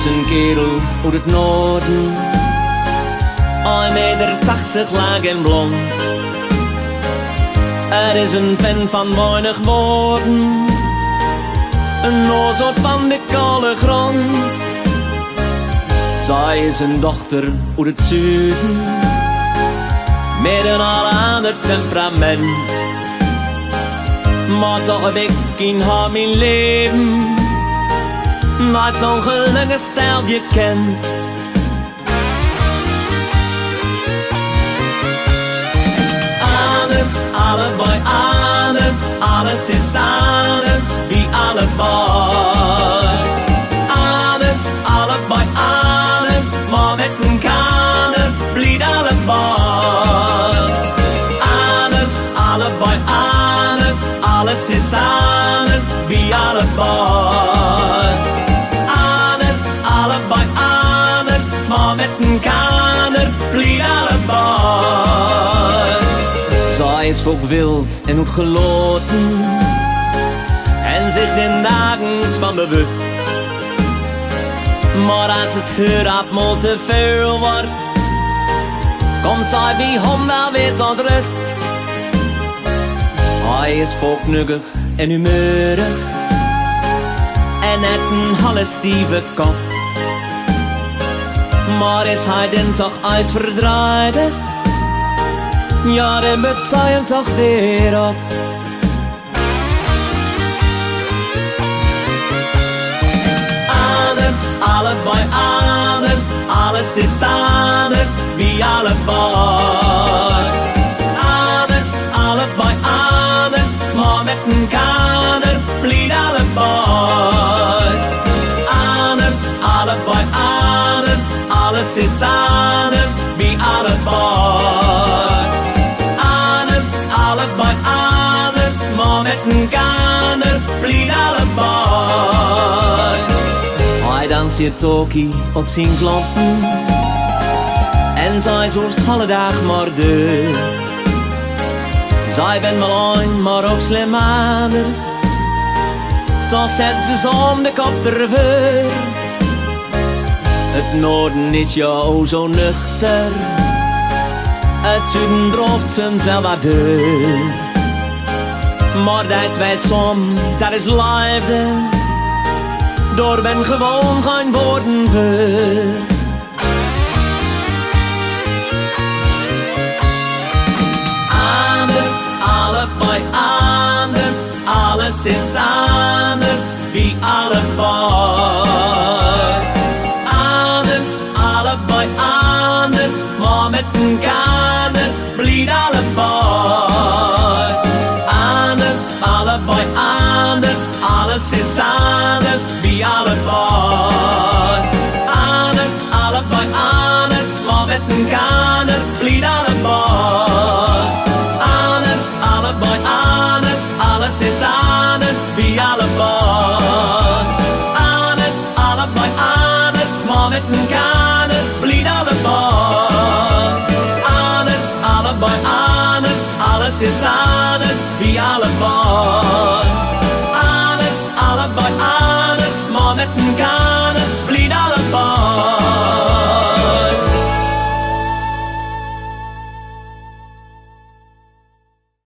is een kerel uit het noorden, 1,80 meter lang en blond. Er is een fan van weinig woorden, een noodsoort van de koude grond. Zij is een dochter uit het zuiden, met een ander temperament. Maar toch heb ik in haar mijn leven nooit zo'n gelukkig steltje kent. Alles, allebei anders, alles is anders, wie allebei. Alles, allebei anders, maar met een kader blijft allebei. Alles, allebei anders, alles is anders, wie allebei. Alles, allebei anders, maar met een kader blijft allebei. Zij is volk wild en uitgeloten en zich den dagens van bewust. Maar als het heur mal te veel wordt, komt zij bij hem wel weer tot rust. Hij is volknuggig en humeurig en net een halle stieve kop. Maar is hij dan toch ijsverdrijdig? Ja, dan moet zij hem toch weer op. Alles, allebei anders, alles is anders, wie allebei. Alles, allebei anders, maar met een kader blijft allebei. Alles, allebei anders, alles is anders, wie allebei. Allebei anders, maar met een kader blijft allebei. Hij danst hier toki op zijn klompen en zij zoest alle dag maar deur. Zij ben wel een, maar ook slim anders, toch zet ze om de kop terwijl. Het noorden is jou zo nuchter, het zuiden droogt zijn wel wat deur. Maar dat weet som, dat is liefde, door ben gewoon geen woorden voor. Anders, allebei anders, alles is anders, wie allebei. Anders, allebei anders, maar met een kader blijft allebei. Anders, allebei anders, alles is anders, wie allebei. Anders, allebei anders, maar met een kader blijft allebei. Anders, allebei anders, alles is anders, wie allebei. Anders, allebei anders, maar met een kader blijft allebei. Anders, allebei anders, alles is anders, wie allebei. Alles, allebei anders, maar met een kader